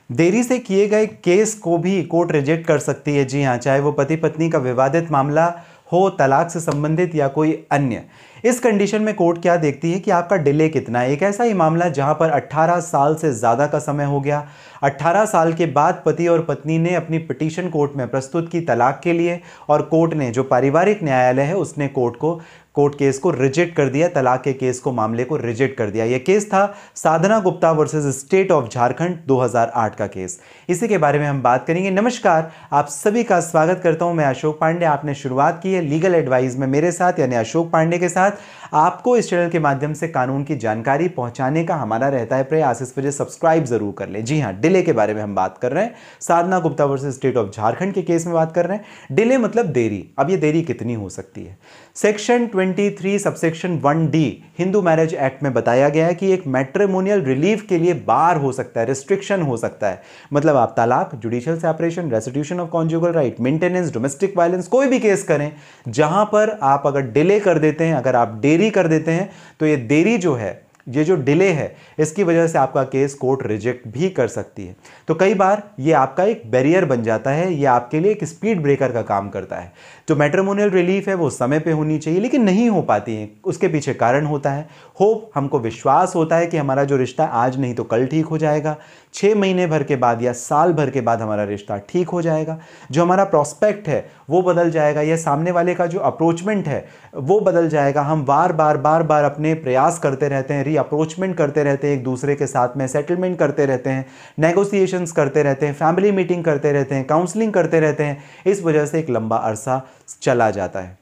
देरी से किए गए केस को भी कोर्ट रिजेक्ट कर सकती है। जी हाँ, चाहे वो पति पत्नी का विवादित मामला हो, तलाक से संबंधित या कोई अन्य। इस कंडीशन में कोर्ट क्या देखती है कि आपका डिले कितना है। एक ऐसा ही मामला जहां पर 18 साल से ज़्यादा का समय हो गया, 18 साल के बाद पति और पत्नी ने अपनी पिटीशन कोर्ट में प्रस्तुत की तलाक के लिए, और कोर्ट ने, जो पारिवारिक न्यायालय है, उसने कोर्ट केस को रिजेक्ट कर दिया, तलाक के केस को, मामले को रिजेक्ट कर दिया। यह केस था Sadhana Gupta versus state of Jharkhand 2008 का केस। इसी के बारे में हम बात करेंगे। नमस्कार, आप सभी का स्वागत करता हूं। मैं अशोक पांडे। आपने शुरुआत की है लीगल एडवाइस में मेरे साथ, यानी अशोक पांडे के साथ। आपको इस चैनल के माध्यम से कानून की जानकारी पहुंचाने का हमारा रहता है प्रयास, इस वजह सब्सक्राइब जरूर कर लें। जी हां, डिले के बारे में हम बात कर रहे हैं। Sadhana Gupta versus state of Jharkhand के केस में बात कर रहे हैं। डिले मतलब देरी। अब ये देरी कितनी हो सकती है? Section 23 subsection 1D Hindu marriage act में बताया गया है कि एक मैट्रिमोनियल रिलीफ के लिए बार हो सकता है, रिस्ट्रिक्शन हो सकता है। मतलब आप तलाक, judicial separation, restitution of conjugal right, maintenance, domestic violence, कोई भी केस करें, जहां पर आप अगर डिले कर देते हैं, अगर आप देरी कर देते हैं, तो ये देरी जो है, ये जो डिले है, इसकी वजह से आपका केस कोर्ट रिजेक्ट भी कर सकती है। तो कई बार ये आपका एक बैरियर बन जाता है, ये आपके लिए एक स्पीड ब्रेकर का काम करता है। जो मैट्रिमोनियल रिलीफ है वो समय पे होनी चाहिए, लेकिन नहीं हो पाती है। उसके पीछे कारण होता है होप, हमको विश्वास होता है कि हमारा जो रिश्ता आज नहीं तो कल ठीक हो जाएगा, 6 महीने भर के बाद या साल भर के बाद हमारा रिश्ता ठीक हो जाएगा। जो हमारा प्रॉस्पेक्ट है वो बदल जाएगा, या सामने वाले का जो अप्रोचमेंट है वो बदल जाएगा। हम बार बार अपने प्रयास करते रहते हैं, रीअप्रोचमेंट करते रहते हैं, एक दूसरे के साथ में सेटलमेंट करते रहते हैं, नेगोशिएशंस करते रहते हैं, फैमिली मीटिंग करते रहते हैं, काउंसलिंग करते रहते हैं। इस वजह से एक लंबा अरसा चला जाता है।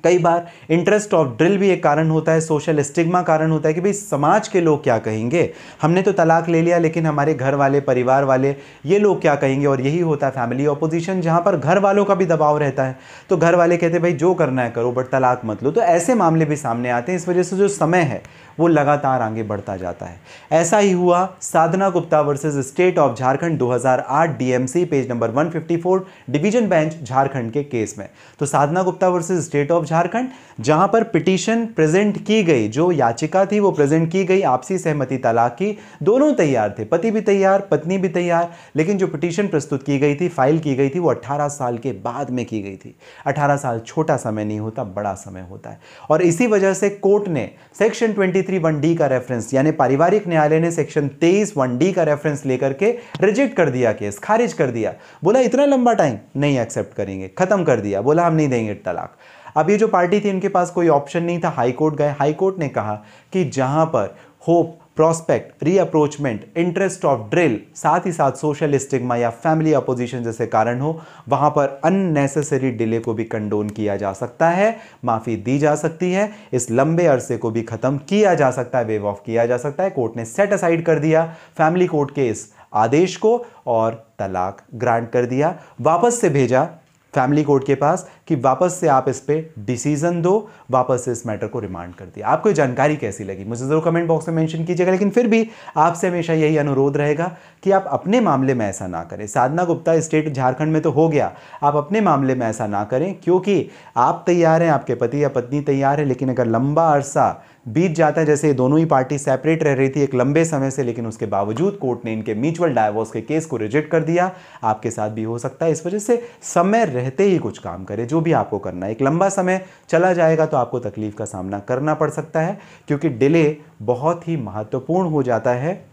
कई बार इंटरेस्ट ऑफ ड्रिल भी एक कारण होता है, सोशल स्टिग्मा कारण होता है कि भाई समाज के लोग क्या कहेंगे, हमने तो तलाक ले लिया लेकिन हमारे घर वाले, परिवार वाले, ये लोग क्या कहेंगे। और यही होता है फैमिली ऑपोजिशन, जहां पर घर वालों का भी दबाव रहता है। तो घर वाले कहते हैं भाई जो करना है करो, बट तलाक मत लो। तो ऐसे मामले भी सामने आते हैं। इस वजह से जो समय है वो लगातार आगे बढ़ता जाता है। ऐसा ही हुआ Sadhana Gupta versus state of Jharkhand 2008 DMC page number 154 division bench Jharkhand के केस में। तो Sadhana Gupta versus state of Jharkhand, जहां पर पिटीशन प्रेजेंट की गई, जो याचिका थी वो प्रेजेंट की गई, आपसी सहमति तलाक की, दोनों तैयार थे, पति भी तैयार, पत्नी भी तैयार। लेकिन जो पिटीशन प्रस्तुत की गई थी, फाइल की गई थी, वो 18 साल के बाद में की गई थी। 18 साल छोटा समय नहीं होता, बड़ा समय होता है। और इसी वजह से कोर्ट ने सेक्शन 23 1D का रेफरेंस, यानी पारिवारिक न्यायालय ने सेक्शन 23 1D का रेफरेंस लेकर के रिजेक्ट कर दिया, केस खारिज कर दिया। बोला इतना लंबा टाइम नहीं एक्सेप्ट करेंगे, खत्म कर दिया, बोला हम नहीं देंगे तलाक। अब ये जो पार्टी थी, इनके पास कोई ऑप्शन नहीं था, हाई कोर्ट गए। हाई कोर्ट ने कहा कि जहां पर hope, prospect, rapprochement, interest of drill, साथ ही साथ सोशल स्टिग्मा या फैमिली अपोजिशन जैसे कारण हो, वहां पर अननेसेसरी डिले को भी कंडोन किया जा सकता है, माफी दी जा सकती है, इस लंबे अरसे को भी खत्म किया जा सकता है, वेव ऑफ किया जा सकता है। कोर्ट ने सेट असाइड कर दिया फैमिली कोर्ट के इस आदेश को और तलाक ग्रांट कर दिया, वापस से भेजा फैमिली कोर्ट के पास कि वापस से आप इस पे डिसीजन दो, वापस से इस मैटर को रिमांड कर दिया। आपको जानकारी कैसी लगी मुझे जरूर कमेंट बॉक्स में मेंशन कीजिएगा। लेकिन फिर भी आपसे हमेशा यही अनुरोध रहेगा कि आप अपने मामले में ऐसा ना करें। साधना गुप्ता स्टेट झारखंड में तो हो गया, आप अपने मामले में ऐसा ना करें, क्योंकि आप तैयार हैं, आपके पति या पत्नी तैयार है, लेकिन अगर लंबा अरसा बीत जाता है, जैसे दोनों ही पार्टी सेपरेट रह रही थी एक लंबे समय से, लेकिन उसके बावजूद कोर्ट ने इनके म्यूचुअल डाइवोर्स के केस को रिजेक्ट कर दिया, आपके साथ भी हो सकता है। इस वजह से समय रहते ही कुछ काम करें, जो भी आपको करना है। एक लंबा समय चला जाएगा तो आपको तकलीफ का सामना करना पड़ सकता है, क्योंकि डिले बहुत ही महत्वपूर्ण हो जाता है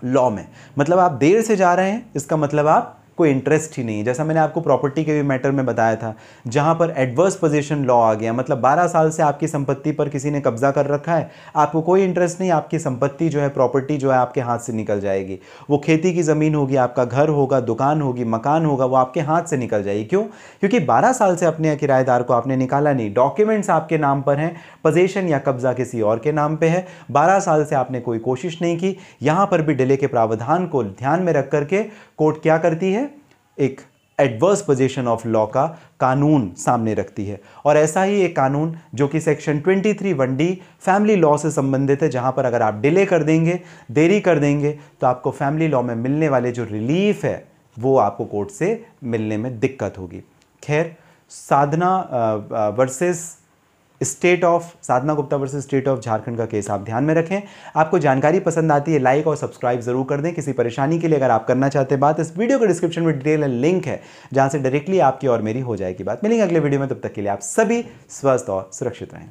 लॉ में। मतलब आप देर से जा रहे हैं, इसका मतलब आप कोई इंटरेस्ट ही नहीं है। जैसा मैंने आपको प्रॉपर्टी के भी मैटर में बताया था, जहां पर एडवर्स पोजीशन लॉ आ गया, मतलब 12 साल से आपकी संपत्ति पर किसी ने कब्जा कर रखा है, आपको कोई इंटरेस्ट नहीं, आपकी संपत्ति जो है, प्रॉपर्टी जो है, आपके हाथ से निकल जाएगी। वो खेती की ज़मीन होगी, आपका घर होगा, दुकान होगी, मकान होगा, वो आपके हाथ से निकल जाएगी। क्यों? क्योंकि 12 साल से अपने किराएदार को आपने निकाला नहीं, डॉक्यूमेंट्स आपके नाम पर हैं, पोजीशन या कब्जा किसी और के नाम पर है, 12 साल से आपने कोई कोशिश नहीं की। यहां पर भी डिले के प्रावधान को ध्यान में रख करके कोर्ट क्या करती है, एक एडवर्स पोजीशन ऑफ लॉ का कानून सामने रखती है। और ऐसा ही एक कानून जो कि सेक्शन 23 1D फैमिली लॉ से संबंधित है, जहां पर अगर आप डिले कर देंगे, देरी कर देंगे, तो आपको फैमिली लॉ में मिलने वाले जो रिलीफ है वो आपको कोर्ट से मिलने में दिक्कत होगी। खैर, Sadhana versus state of Sadhana Gupta versus state of Jharkhand का केस आप ध्यान में रखें। आपको जानकारी पसंद आती है लाइक और सब्सक्राइब जरूर कर दें। किसी परेशानी के लिए अगर आप करना चाहते हैं बात, इस वीडियो के डिस्क्रिप्शन में डिटेल लिंक है जहां से डायरेक्टली आपकी और मेरी हो जाएगी बात। मिलेंगे अगले वीडियो में, तब तक के लिए आप सभी स्वस्थ और सुरक्षित रहें।